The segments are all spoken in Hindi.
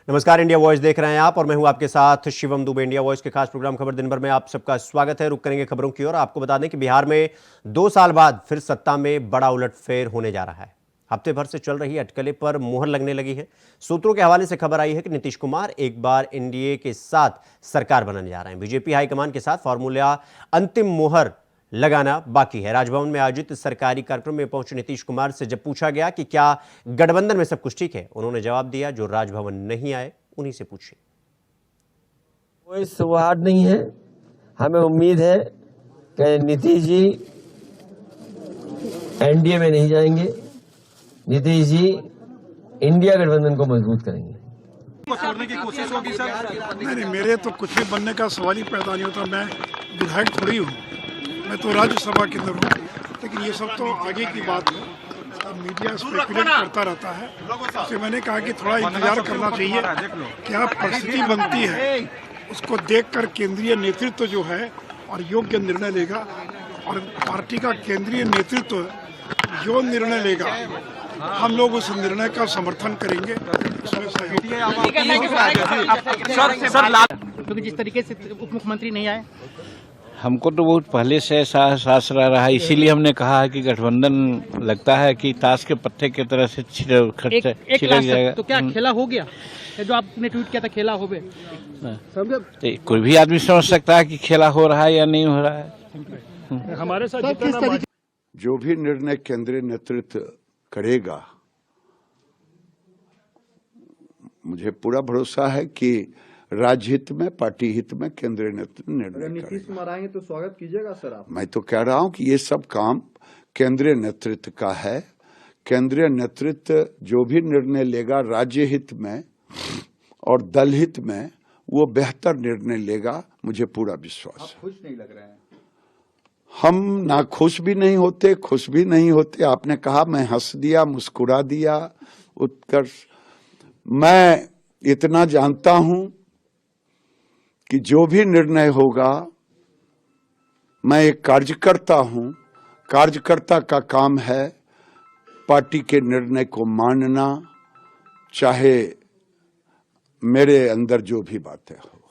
नमस्कार, इंडिया वॉइस देख रहे हैं आप और मैं हूं आपके साथ शिवम दुबे। इंडिया वॉइस के खास प्रोग्राम खबर दिन भर में आप सबका स्वागत है। रुक करेंगे खबरों की ओर। आपको बता दें कि बिहार में 2 साल बाद फिर सत्ता में बड़ा उलटफेर होने जा रहा है। हफ्ते भर से चल रही अटकलें पर मुहर लगने लगी है। सूत्रों के हवाले से खबर आई है कि नीतीश कुमार एक बार एनडीए के साथ सरकार बनाने जा रहे हैं। बीजेपी हाईकमान के साथ फॉर्मूला अंतिम मुहर लगाना बाकी है। राजभवन में आयोजित सरकारी कार्यक्रम में पहुंचे नीतीश कुमार से जब पूछा गया कि क्या गठबंधन में सब कुछ ठीक है, उन्होंने जवाब दिया, जो राजभवन नहीं आए उन्हीं से पूछिए। कोई सौहार्द नहीं है। हमें उम्मीद है कि नीतीश जी एनडीए में नहीं जाएंगे। नीतीश जी इंडिया गठबंधन को मजबूत करेंगे। छोड़ने की कोशिश होगी सर? नहीं, मेरे तो कुछ भी बनने का सवाल ही पैदा नहीं होता। मैं विधायक थोड़ी हूँ, मैं तो राज्यसभा के अंदर हूँ। लेकिन ये सब तो आगे की बात है। मीडिया स्पेकुलेट करता रहता है, तो मैंने कहा कि थोड़ा इंतजार करना चाहिए। क्या परिस्थिति बनती है उसको देखकर केंद्रीय नेतृत्व जो है और योग्य निर्णय लेगा, और पार्टी का केंद्रीय नेतृत्व जो निर्णय लेगा हम लोग उस निर्णय का समर्थन करेंगे, उसमें सहयोग। क्योंकि जिस तरीके से उप मुख्यमंत्री नहीं आए, हमको तो बहुत पहले से ऐसा एहसास रहा है, इसीलिए हमने कहा है कि गठबंधन लगता है कि ताश के पत्ते की तरह से छिड़क जाएगा। तो क्या खेला हो गया? जो आपने ट्वीट किया था खेला हो गया, तो कोई भी आदमी समझ सकता है कि खेला हो रहा है या नहीं हो रहा है। हमारे साथ जो भी निर्णय केंद्रीय नेतृत्व करेगा, मुझे पूरा भरोसा है कि राज्य हित में, पार्टी हित में केंद्रीय नेतृत्व निर्णय नीतीश कुमार आएंगे तो स्वागत कीजिएगा सर आप? मैं तो कह रहा हूं कि ये सब काम केंद्रीय नेतृत्व का है। केंद्रीय नेतृत्व जो भी निर्णय लेगा राज्य हित में और दल हित में, वो बेहतर निर्णय लेगा, मुझे पूरा विश्वास है। खुश नहीं लग रहे हैं? हम ना खुश भी नहीं होते, खुश भी नहीं होते। आपने कहा, मैं हंस दिया, मुस्कुरा दिया। उत्कर्ष, मैं इतना जानता हूं कि जो भी निर्णय होगा, मैं एक कार्यकर्ता हूं। कार्यकर्ता का काम है पार्टी के निर्णय को मानना, चाहे मेरे अंदर जो भी बातें हो।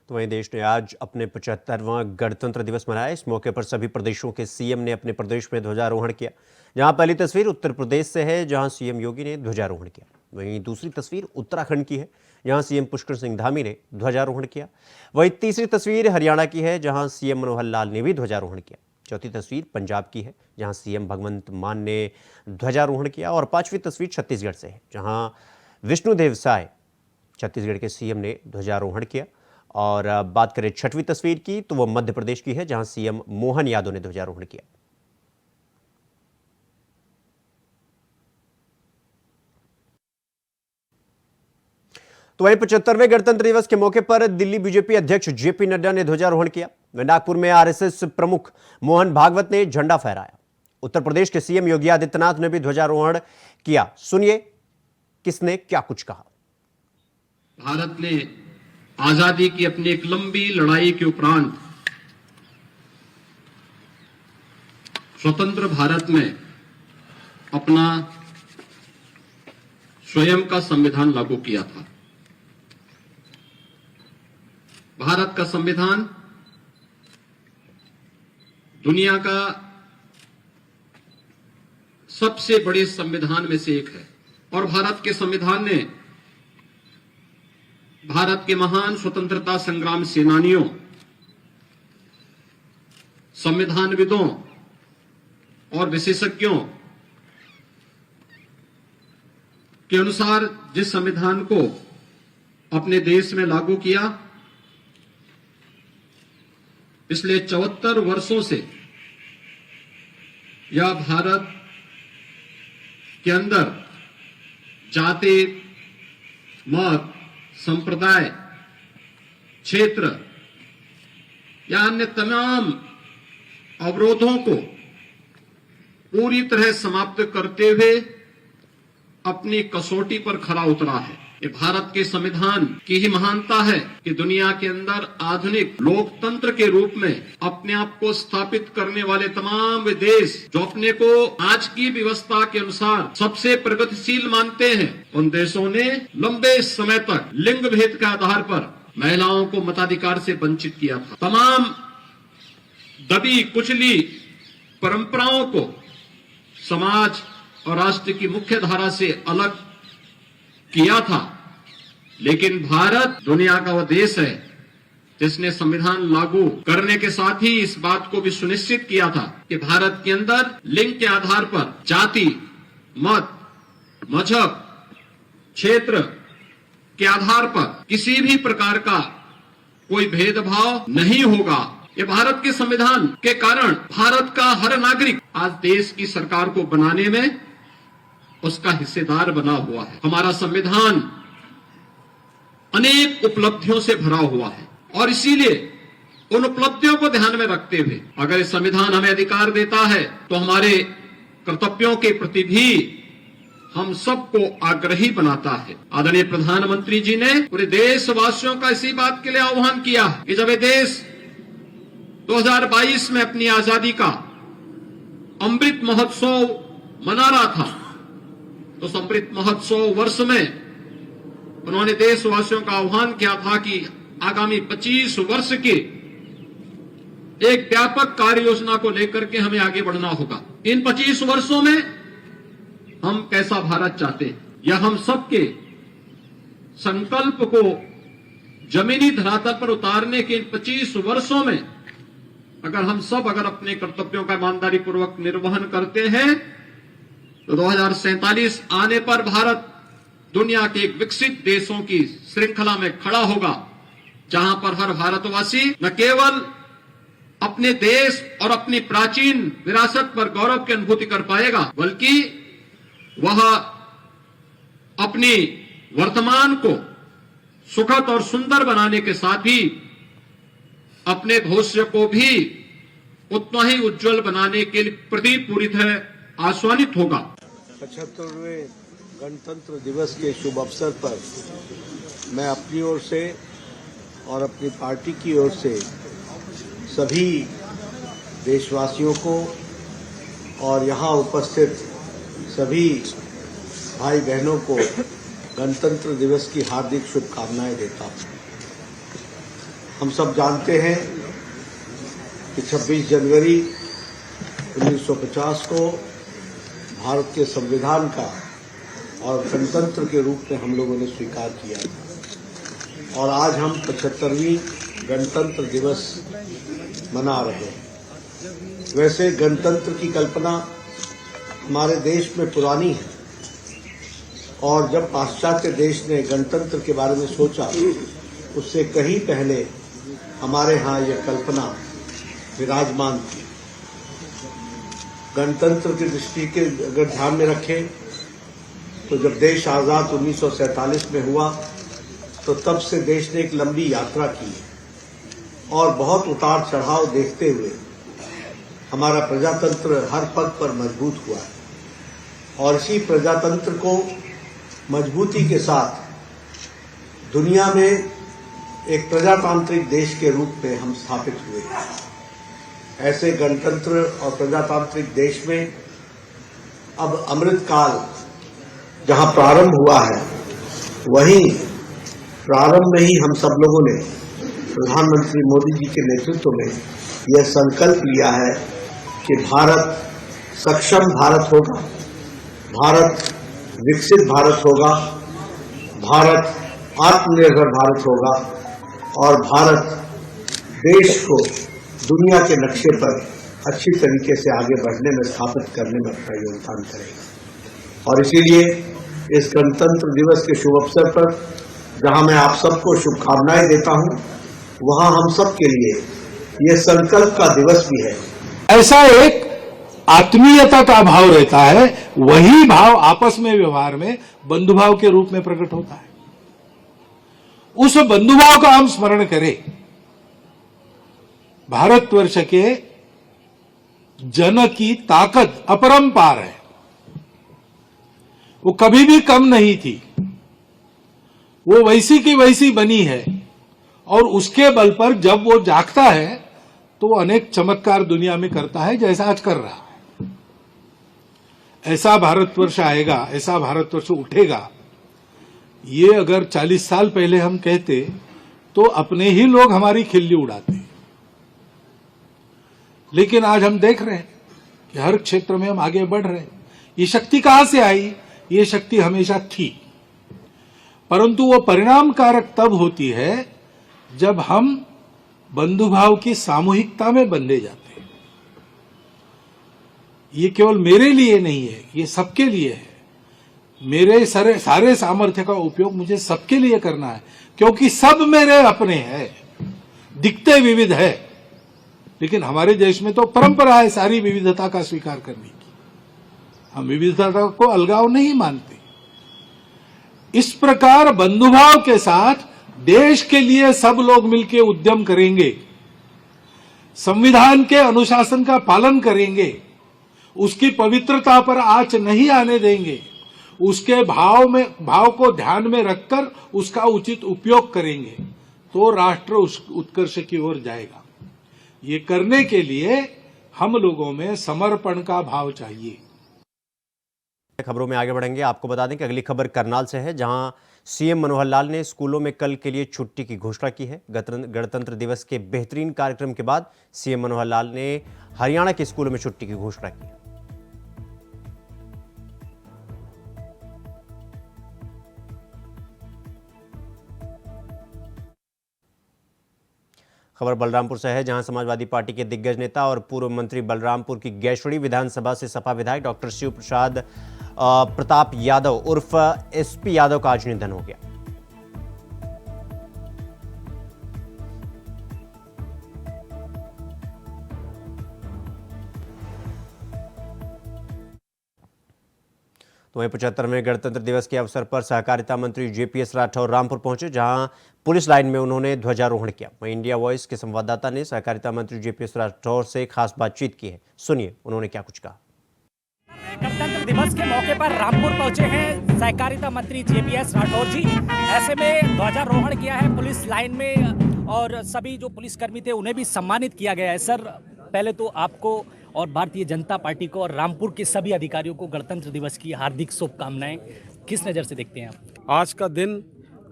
तो वहीं देश ने आज अपने 75वां गणतंत्र दिवस मनाया। इस मौके पर सभी प्रदेशों के सीएम ने अपने प्रदेश में ध्वजारोहण किया। जहां पहली तस्वीर उत्तर प्रदेश से है, जहां सीएम योगी ने ध्वजारोहण किया। वहीं दूसरी तस्वीर उत्तराखंड की है, जहां सीएम पुष्कर सिंह धामी ने ध्वजारोहण किया। वहीं तीसरी तस्वीर हरियाणा की है, जहां सीएम मनोहर लाल ने भी ध्वजारोहण किया। चौथी तस्वीर पंजाब की है, जहां सीएम भगवंत मान ने ध्वजारोहण किया। और पांचवी तस्वीर छत्तीसगढ़ से है, जहां विष्णुदेव साय छत्तीसगढ़ के सीएम ने ध्वजारोहण किया। और बात करें छठवीं तस्वीर की, तो वह मध्य प्रदेश की है, जहां सीएम मोहन यादव ने ध्वजारोहण किया। तो वहीं 75वें गणतंत्र दिवस के मौके पर दिल्ली बीजेपी अध्यक्ष जेपी नड्डा ने ध्वजारोहण किया। वहीं नागपुर में आरएसएस प्रमुख मोहन भागवत ने झंडा फहराया। उत्तर प्रदेश के सीएम योगी आदित्यनाथ ने भी ध्वजारोहण किया। सुनिए किसने क्या कुछ कहा। भारत ने आजादी की अपनी एक लंबी लड़ाई के उपरांत स्वतंत्र भारत में अपना स्वयं का संविधान लागू किया था। भारत का संविधान दुनिया का सबसे बड़े संविधान में से एक है, और भारत के संविधान ने भारत के महान स्वतंत्रता संग्राम सेनानियों, संविधानविदों और विशेषज्ञों के अनुसार जिस संविधान को अपने देश में लागू किया, पिछले 74 वर्षों से यह भारत के अंदर जाति, मत, संप्रदाय, क्षेत्र या अन्य तमाम अवरोधों को पूरी तरह समाप्त करते हुए अपनी कसौटी पर खरा उतरा है। ये भारत के संविधान की ही महानता है कि दुनिया के अंदर आधुनिक लोकतंत्र के रूप में अपने आप को स्थापित करने वाले तमाम वे देश जो अपने को आज की व्यवस्था के अनुसार सबसे प्रगतिशील मानते हैं, उन देशों ने लंबे समय तक लिंग भेद के आधार पर महिलाओं को मताधिकार से वंचित किया था। तमाम दबी कुचली परंपराओं को समाज और राष्ट्र की मुख्य धारा से अलग किया था। लेकिन भारत दुनिया का वह देश है जिसने संविधान लागू करने के साथ ही इस बात को भी सुनिश्चित किया था कि भारत के अंदर लिंग के आधार पर जाति, मत, मजहब, क्षेत्र के आधार पर किसी भी प्रकार का कोई भेदभाव नहीं होगा। ये भारत के संविधान के कारण भारत का हर नागरिक आज देश की सरकार को बनाने में उसका हिस्सेदार बना हुआ है। हमारा संविधान अनेक उपलब्धियों से भरा हुआ है और इसीलिए उन उपलब्धियों को ध्यान में रखते हुए अगर ये संविधान हमें अधिकार देता है तो हमारे कर्तव्यों के प्रति भी हम सबको आग्रही बनाता है। आदरणीय प्रधानमंत्री जी ने पूरे देशवासियों का इसी बात के लिए आह्वान किया कि जब ये देश 2022 में अपनी आजादी का अमृत महोत्सव मना रहा था तो उस अमृत महोत्सव वर्ष में उन्होंने देशवासियों का आह्वान किया था कि आगामी 25 वर्ष के एक व्यापक कार्य योजना को लेकर के हमें आगे बढ़ना होगा। इन 25 वर्षों में हम कैसा भारत चाहते हैं, यह हम सबके संकल्प को जमीनी धरातल पर उतारने के इन 25 वर्षों में अगर हम सब अपने कर्तव्यों का ईमानदारी पूर्वक निर्वहन करते हैं तो 2047 आने पर भारत दुनिया के एक विकसित देशों की श्रृंखला में खड़ा होगा, जहां पर हर भारतवासी न केवल अपने देश और अपनी प्राचीन विरासत पर गौरव की अनुभूति कर पाएगा, बल्कि वह अपनी वर्तमान को सुखद और सुंदर बनाने के साथ ही अपने भविष्य को भी उतना ही उज्जवल बनाने के प्रति पूरी तरह आश्वानित होगा। 75वें गणतंत्र दिवस के शुभ अवसर पर मैं अपनी ओर से और अपनी पार्टी की ओर से सभी देशवासियों को और यहाँ उपस्थित सभी भाई बहनों को गणतंत्र दिवस की हार्दिक शुभकामनाएं देता हूँ। हम सब जानते हैं कि 26 जनवरी 1950 को भारत के संविधान का और गणतंत्र के रूप में हम लोगों ने स्वीकार किया और आज हम 75वीं गणतंत्र दिवस मना रहे हैं। वैसे गणतंत्र की कल्पना हमारे देश में पुरानी है और जब पाश्चात्य देश ने गणतंत्र के बारे में सोचा उससे कहीं पहले हमारे यहाँ यह कल्पना विराजमान थी। गणतंत्र की दृष्टि के अगर ध्यान में रखें तो जब देश आज़ाद 1947 में हुआ तो तब से देश ने एक लंबी यात्रा की और बहुत उतार चढ़ाव देखते हुए हमारा प्रजातंत्र हर पद पर मजबूत हुआ है और इसी प्रजातंत्र को मजबूती के साथ दुनिया में एक प्रजातांत्रिक देश के रूप में हम स्थापित हुए। ऐसे गणतंत्र और प्रजातांत्रिक देश में अब अमृत काल जहां प्रारंभ हुआ है वहीं प्रारंभ में ही हम सब लोगों ने प्रधानमंत्री मोदी जी के नेतृत्व में यह संकल्प लिया है कि भारत सक्षम भारत होगा, भारत विकसित भारत होगा, भारत आत्मनिर्भर भारत होगा और भारत देश को दुनिया के नक्शे पर अच्छी तरीके से आगे बढ़ने में स्थापित करने में अपना योगदान करेगा। और इसीलिए इस गणतंत्र दिवस के शुभ अवसर पर जहां मैं आप सबको शुभकामनाएं देता हूं, वहां हम सब के लिए ये संकल्प का दिवस भी है। ऐसा एक आत्मीयता का भाव रहता है, वही भाव आपस में व्यवहार में बंधुभाव के रूप में प्रकट होता है। उस बंधुभाव का हम स्मरण करें। भारतवर्ष के जन की ताकत अपरंपार है, वो कभी भी कम नहीं थी वो वैसी की वैसी बनी है, और उसके बल पर जब वो जागता है तो वो अनेक चमत्कार दुनिया में करता है, जैसा आज कर रहा है। ऐसा भारतवर्ष आएगा, ऐसा भारतवर्ष उठेगा, ये अगर 40 साल पहले हम कहते तो अपने ही लोग हमारी खिल्ली उड़ाते। लेकिन आज हम देख रहे हैं कि हर क्षेत्र में हम आगे बढ़ रहे हैं। ये शक्ति कहां से आई? ये शक्ति हमेशा थी, परंतु वो परिणामकारक तब होती है जब हम बंधुभाव की सामूहिकता में बंधे जाते हैं। ये केवल मेरे लिए नहीं है, ये सबके लिए है। मेरे सारे सामर्थ्य का उपयोग मुझे सबके लिए करना है, क्योंकि सब मेरे अपने हैं। दिखते विविध है, लेकिन हमारे देश में तो परंपरा है सारी विविधता का स्वीकार करने की। हम विविधता को अलगाव नहीं मानते। इस प्रकार बंधुभाव के साथ देश के लिए सब लोग मिलकर उद्यम करेंगे, संविधान के अनुशासन का पालन करेंगे, उसकी पवित्रता पर आंच नहीं आने देंगे, उसके भाव को ध्यान में रखकर उसका उचित उपयोग करेंगे, तो राष्ट्र उस उत्कर्ष की ओर जाएगा। ये करने के लिए हम लोगों में समर्पण का भाव चाहिए। खबरों में आगे बढ़ेंगे। आपको बता दें कि अगली खबर करनाल से है, जहां सीएम मनोहर लाल ने स्कूलों में कल के लिए छुट्टी की घोषणा की है। गणतंत्र दिवस के बेहतरीन कार्यक्रम के बाद सीएम मनोहर लाल ने हरियाणा के स्कूलों में छुट्टी की घोषणा की। खबर बलरामपुर से है, जहां समाजवादी पार्टी के दिग्गज नेता और पूर्व मंत्री बलरामपुर की गैसोड़ी विधानसभा से सपा विधायक डॉक्टर शिव प्रसाद प्रताप यादव उर्फ एसपी यादव का आज निधन हो गया। तो वहीं 75वें गणतंत्र दिवस के अवसर पर सहकारिता मंत्री जेपीएस राठौर रामपुर पहुंचे, जहां पुलिस लाइन में उन्होंने ध्वजारोहण किया। वहीं इंडिया वॉइस के संवाददाता ने सहकारिता मंत्री जेपीएस राठौर से खास बातचीत की है। सुनिए उन्होंने क्या कुछ कहा। गणतंत्र दिवस के मौके पर रामपुर पहुंचे हैं सहकारिता मंत्री जेपीएस राठौर जी। ऐसे में ध्वजारोहण किया है पुलिस लाइन में, और सभी जो पुलिसकर्मी थे उन्हें भी सम्मानित किया गया है। सर, पहले तो आपको और भारतीय जनता पार्टी को और रामपुर के सभी अधिकारियों को गणतंत्र दिवस की हार्दिक शुभकामनाएं। किस नज़र से देखते हैं आप? आज का दिन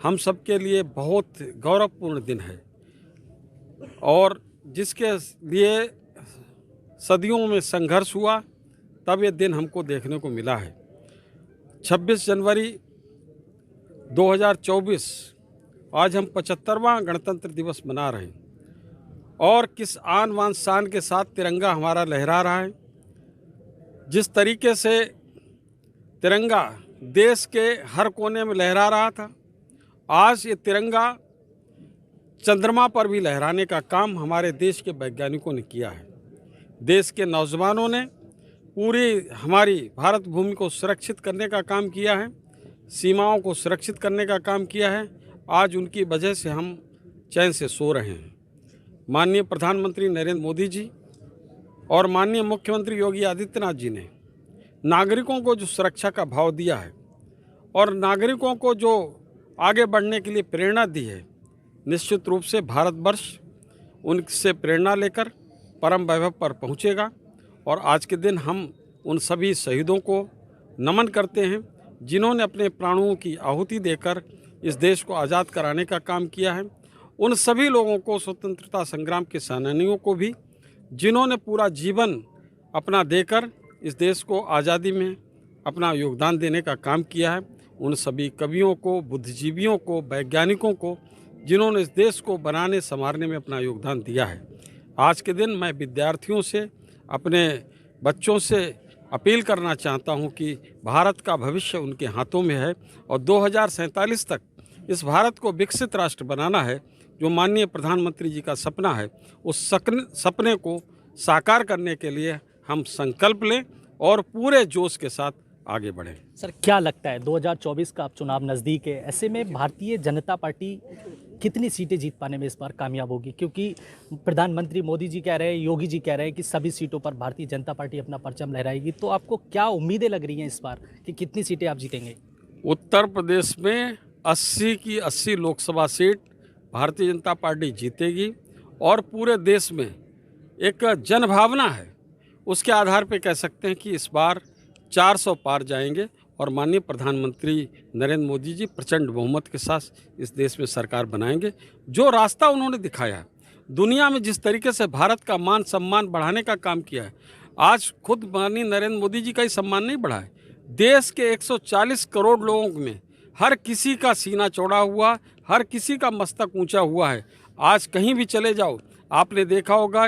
हम सबके लिए बहुत गौरवपूर्ण दिन है, और जिसके लिए सदियों में संघर्ष हुआ, तब ये दिन हमको देखने को मिला है। 26 जनवरी 2024 आज हम 75वां गणतंत्र दिवस मना रहे हैं, और किस आन बान शान के साथ तिरंगा हमारा लहरा रहा है। जिस तरीके से तिरंगा देश के हर कोने में लहरा रहा था, आज ये तिरंगा चंद्रमा पर भी लहराने का काम हमारे देश के वैज्ञानिकों ने किया है। देश के नौजवानों ने पूरी हमारी भारत भूमि को सुरक्षित करने का काम किया है, सीमाओं को सुरक्षित करने का काम किया है। आज उनकी वजह से हम चैन से सो रहे हैं। माननीय प्रधानमंत्री नरेंद्र मोदी जी और माननीय मुख्यमंत्री योगी आदित्यनाथ जी ने नागरिकों को जो सुरक्षा का भाव दिया है और नागरिकों को जो आगे बढ़ने के लिए प्रेरणा दी है, निश्चित रूप से भारतवर्ष उनसे प्रेरणा लेकर परम वैभव पर पहुंचेगा। और आज के दिन हम उन सभी शहीदों को नमन करते हैं, जिन्होंने अपने प्राणों की आहुति देकर इस देश को आज़ाद कराने का काम किया है। उन सभी लोगों को, स्वतंत्रता संग्राम के सेनानियों को भी, जिन्होंने पूरा जीवन अपना देकर इस देश को आज़ादी में अपना योगदान देने का काम किया है। उन सभी कवियों को, बुद्धिजीवियों को, वैज्ञानिकों को, जिन्होंने इस देश को बनाने संवारने में अपना योगदान दिया है। आज के दिन मैं विद्यार्थियों से, अपने बच्चों से अपील करना चाहता हूं कि भारत का भविष्य उनके हाथों में है, और 2047 तक इस भारत को विकसित राष्ट्र बनाना है, जो माननीय प्रधानमंत्री जी का सपना है। उस सपने को साकार करने के लिए हम संकल्प लें और पूरे जोश के साथ आगे बढ़ें। सर, क्या लगता है 2024 का अब चुनाव नज़दीक है, ऐसे में भारतीय जनता पार्टी कितनी सीटें जीत पाने में इस बार कामयाब होगी? क्योंकि प्रधानमंत्री मोदी जी कह रहे हैं, योगी जी कह रहे हैं कि सभी सीटों पर भारतीय जनता पार्टी अपना परचम लहराएगी। तो आपको क्या उम्मीदें लग रही हैं इस बार कि कितनी सीटें आप जीतेंगे? उत्तर प्रदेश में 80 की 80 लोकसभा सीट भारतीय जनता पार्टी जीतेगी और पूरे देश में एक जनभावना है, उसके आधार पे कह सकते हैं कि इस बार 400 पार जाएंगे और माननीय प्रधानमंत्री नरेंद्र मोदी जी प्रचंड बहुमत के साथ इस देश में सरकार बनाएंगे। जो रास्ता उन्होंने दिखाया है, दुनिया में जिस तरीके से भारत का मान सम्मान बढ़ाने का काम किया है, आज खुद माननीय नरेंद्र मोदी जी का ही सम्मान नहीं बढ़ा है, देश के 140 करोड़ लोगों में हर किसी का सीना चौड़ा हुआ, हर किसी का मस्तक ऊंचा हुआ है। आज कहीं भी चले जाओ, आपने देखा होगा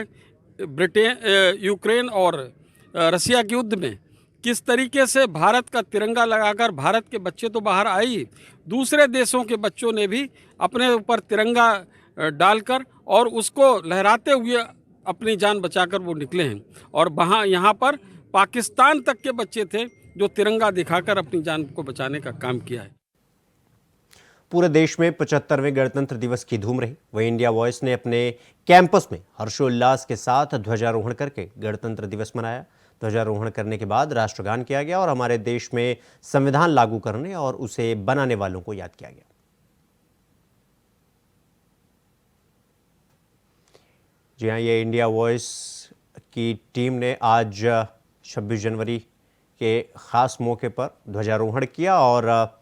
यूक्रेन और रसिया के युद्ध में किस तरीके से भारत का तिरंगा लगाकर भारत के बच्चे तो बाहर आए ही, दूसरे देशों के बच्चों ने भी अपने ऊपर तिरंगा डालकर और उसको लहराते हुए अपनी जान बचाकर वो निकले हैं। और यहाँ पर पाकिस्तान तक के बच्चे थे जो तिरंगा दिखाकर अपनी जान को बचाने का काम किया है। पूरे देश में 75वें गणतंत्र दिवस की धूम रही। वहीं इंडिया वॉइस ने अपने कैंपस में हर्षोल्लास के साथ ध्वजारोहण करके गणतंत्र दिवस मनाया। ध्वजारोहण करने के बाद राष्ट्रगान किया गया और हमारे देश में संविधान लागू करने और उसे बनाने वालों को याद किया गया। जी हाँ, ये इंडिया वॉइस की टीम ने आज 26 जनवरी के खास मौके पर ध्वजारोहण किया और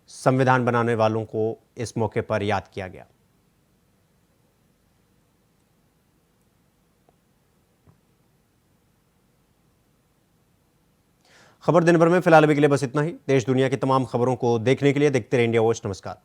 संविधान बनाने वालों को इस मौके पर याद किया गया। खबर दिन भर में फिलहाल अभी के लिए बस इतना ही। देश दुनिया की तमाम खबरों को देखने के लिए देखते रहिए इंडिया वॉइस। नमस्कार।